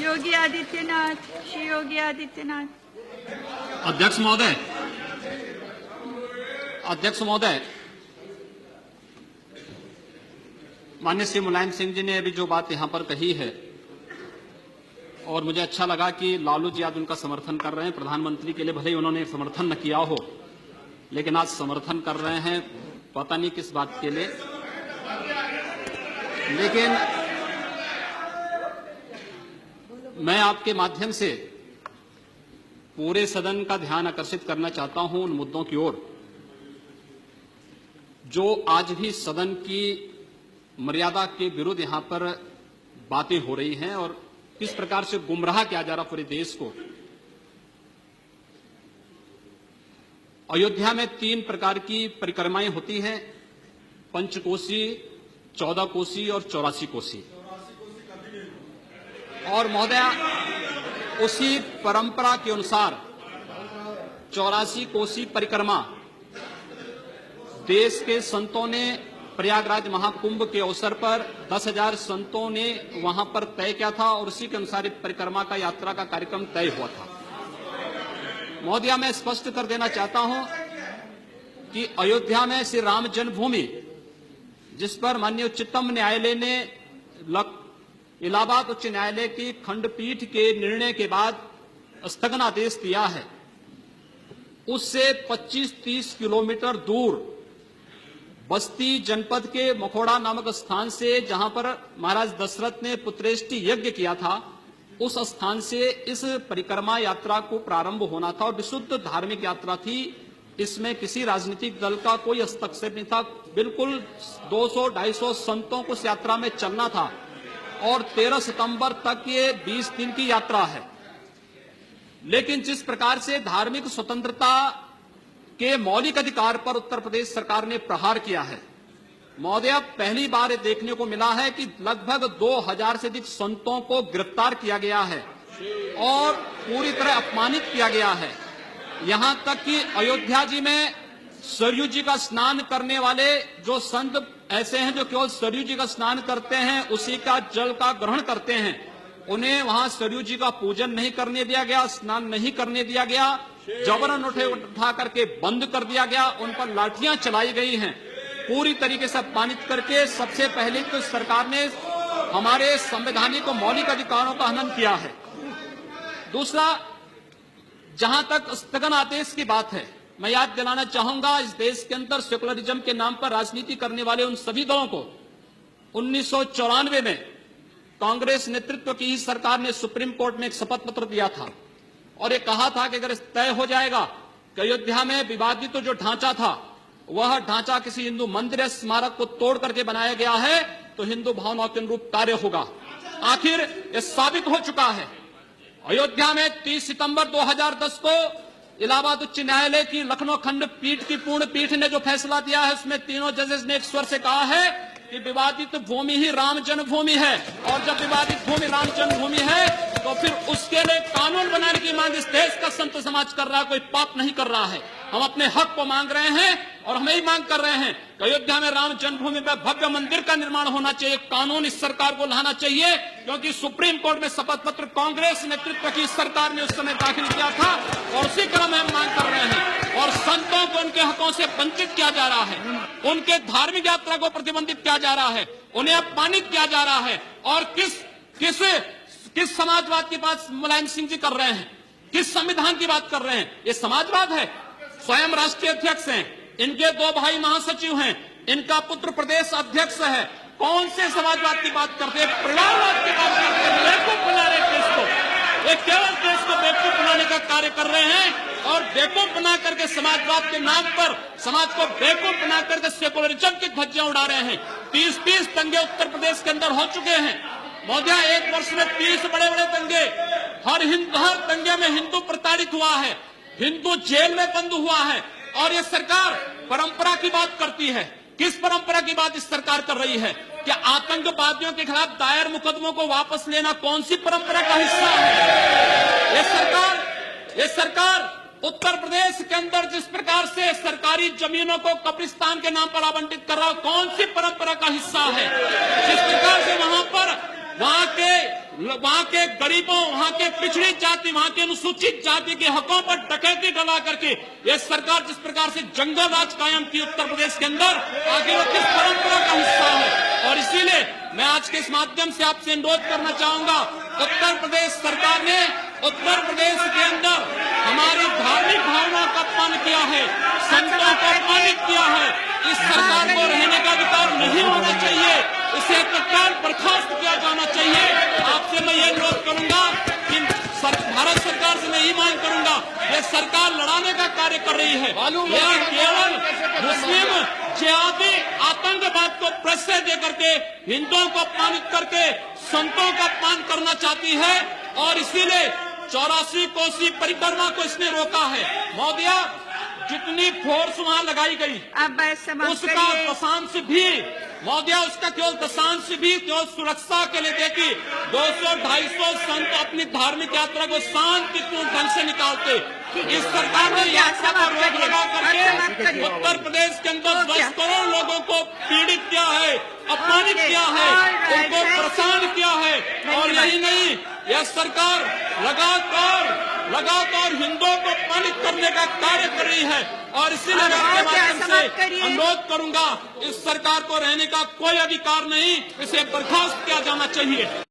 योगी आदित्यनाथ, श्री योगी आदित्यनाथ। अध्यक्ष महोदय, माननीय श्री मुलायम सिंह जी ने अभी जो बात यहां पर कही है, और मुझे अच्छा लगा कि लालू जी आज उनका समर्थन कर रहे हैं। प्रधानमंत्री के लिए भले ही उन्होंने समर्थन न किया हो, लेकिन आज समर्थन कर रहे हैं, पता नहीं किस बात के लिए। लेकिन मैं आपके माध्यम से पूरे सदन का ध्यान आकर्षित करना चाहता हूं उन मुद्दों की ओर जो आज भी सदन की मर्यादा के विरुद्ध यहां पर बातें हो रही हैं और किस प्रकार से गुमराह किया जा रहा पूरे देश को। अयोध्या में 3 प्रकार की परिक्रमाएं होती हैं, पंचकोसी, 14 कोसी और 84 कोसी। और महोदया, उसी परंपरा के अनुसार 84 कोसी परिक्रमा देश के संतों ने प्रयागराज महाकुंभ के अवसर पर 10,000 संतों ने वहां पर तय किया था और उसी के अनुसार परिक्रमा का यात्रा का कार्यक्रम तय हुआ था। महोदया, मैं स्पष्ट कर देना चाहता हूं कि अयोध्या में श्री राम जन्मभूमि, जिस पर माननीय उच्चतम न्यायालय ने इलाहाबाद उच्च न्यायालय की खंडपीठ के निर्णय के बाद स्थगनादेश दिया है, उससे 25-30 किलोमीटर दूर बस्ती जनपद के मखोड़ा नामक स्थान से, जहां पर महाराज दशरथ ने पुत्रेष्टि यज्ञ किया था, उस स्थान से इस परिक्रमा यात्रा को प्रारंभ होना था और विशुद्ध धार्मिक यात्रा थी। इसमें किसी राजनीतिक दल का कोई हस्तक्षेप नहीं था। बिल्कुल 200-250 संतों को इस यात्रा में चलना था और 13 सितंबर तक ये 20 दिन की यात्रा है। लेकिन जिस प्रकार से धार्मिक स्वतंत्रता के मौलिक अधिकार पर उत्तर प्रदेश सरकार ने प्रहार किया है, महोदय, पहली बार ये देखने को मिला है कि लगभग 2000 से अधिक संतों को गिरफ्तार किया गया है और पूरी तरह अपमानित किया गया है। यहां तक कि अयोध्या जी में सरयू जी का स्नान करने वाले जो संत ऐसे हैं जो केवल सरयू जी का स्नान करते हैं, उसी का जल का ग्रहण करते हैं, उन्हें वहां सरयू जी का पूजन नहीं करने दिया गया, स्नान नहीं करने दिया गया, जबरन उठा करके बंद कर दिया गया, उन पर लाठियां चलाई गई हैं, पूरी तरीके से अपमानित करके। सबसे पहले तो सरकार ने हमारे संवैधानिक और मौलिक अधिकारों का हनन किया है। दूसरा, जहां तक स्थगन आदेश की बात है, मैं याद दिलाना चाहूंगा, इस देश के अंदर सेकुलरिज्म के नाम पर राजनीति करने वाले उन सभी दलों को 1994 में कांग्रेस नेतृत्व की ही सरकार ने सुप्रीम कोर्ट में एक शपथ पत्र दिया था और ये कहा था कि अगर तय हो जाएगा कि अयोध्या में विवादित जो ढांचा था, वह ढांचा किसी हिंदू मंदिर या स्मारक को तोड़ करके बनाया गया है, तो हिंदू भावनाओं के अनुरूप कार्य होगा। आखिर यह साबित हो चुका है। अयोध्या में 30 सितंबर 2010 को इलाहाबाद उच्च न्यायालय की लखनऊ खंड पीठ की पूर्ण पीठ ने जो फैसला दिया है, उसमें तीनों जजेस ने एक स्वर से कहा है कि विवादित भूमि ही राम जन्मभूमि है, और जब विवादित भूमि राम जन्मभूमि है तो फिर उसके लिए कानून बनाने की मांग इस देश का संत समाज कर रहा है, कोई पाप नहीं कर रहा है। हम अपने हक को मांग रहे हैं और हम यही मांग कर रहे हैं कि अयोध्या में राम जन्मभूमि में भव्य मंदिर का निर्माण होना चाहिए, कानून इस सरकार को लाना चाहिए, क्योंकि सुप्रीम कोर्ट में शपथ पत्र कांग्रेस नेतृत्व की सरकार ने उस समय दाखिल किया था और उसी क्रम में हम मांग कर रहे हैं। और संतों को उनके हकों से वंचित किया जा रहा है, उनके धार्मिक यात्रा को प्रतिबंधित किया जा रहा है, उन्हें अपमानित किया जा रहा है। और किस समाजवाद की बात मुलायम सिंह जी कर रहे हैं, किस संविधान की बात कर रहे हैं? ये समाजवाद है। स्वयं राष्ट्रीय अध्यक्ष हैं, इनके 2 भाई महासचिव हैं, इनका पुत्र प्रदेश अध्यक्ष है। कौन से समाजवाद की बात करते हैं? परिवारवाद की बात करते हैं। बेवकूफ बना रहे देश को, ये केवल देश को बेवकूफ बनाने का कार्य कर रहे हैं और बेवकूफ बना करके समाजवाद के नाम पर समाज को बेवकूफ बना करके सेकुलरिज्म की धज्जियां उड़ा रहे हैं। 30 दंगे उत्तर प्रदेश के अंदर हो चुके हैं महोदया, 1 वर्ष में 30 बड़े बड़े दंगे। हर दंगे में हिंदू प्रताड़ित हुआ है, हिंदू जेल में बंद हुआ है। और ये सरकार परंपरा की बात करती है। किस परंपरा की बात इस सरकार कर रही है? क्या आतंकवादियों के खिलाफ दायर मुकदमों को वापस लेना कौन सी परंपरा का हिस्सा है? ये सरकार उत्तर प्रदेश के अंदर जिस प्रकार से सरकारी जमीनों को कब्रिस्तान के नाम पर आवंटित कर रहा है, कौन सी परंपरा का हिस्सा है? जिस प्रकार से वहां के वहां के गरीबों, वहां के पिछड़ी जाति, वहां के अनुसूचित जाति के हकों पर डकैती डला करके ये सरकार जिस प्रकार से जंगल राज कायम की उत्तर प्रदेश के अंदर, आखिर वो किस परंपरा का हिस्सा है। और इसीलिए मैं आज के इस माध्यम से आपसे अनुरोध करना चाहूंगा, उत्तर प्रदेश सरकार ने उत्तर प्रदेश के अंदर हमारी धार्मिक भावनाओं का अपमान किया है, संतों को अपमानित किया है। इस सरकार को रहने का अधिकार नहीं होना चाहिए, इसे तत्काल बर्खास्त किया जाना चाहिए। आपसे मैं ये अनुरोध करूंगा कि भारत सरकार से मैं ये मांग करूंगा, ये सरकार लड़ाने का कार्य कर रही है, यह केवल मुस्लिम जिहादी आतंकवाद को प्रश्रय दे करके हिंदुओं को अपमानित करके संतों का अपमान करना चाहती है। और इसीलिए 84 कोसी परिक्रमा को इसने रोका है। महोदया, जितनी फोर्स वहां लगाई गई उसका दशांश भी, महोदया, उसका केवल दशांश भी केवल सुरक्षा के लिए देखिए 200-250 संत अपनी धार्मिक यात्रा को शांतिपूर्ण ढंग से निकालते। इस सरकार ने यात्रा पर रोक लगा करके उत्तर प्रदेश के अंदर 10 करोड़ लोगों को पीड़ित किया है, अपमानित किया है, उनको परेशान किया है। और यही नहीं, यह सरकार लगातार हिंदुओं को अपमानित करने का कार्य कर रही है। और इसीलिए मैं आपके माध्यम से अनुरोध करूंगा, इस सरकार को रहने का कोई अधिकार नहीं, इसे बर्खास्त किया जाना चाहिए।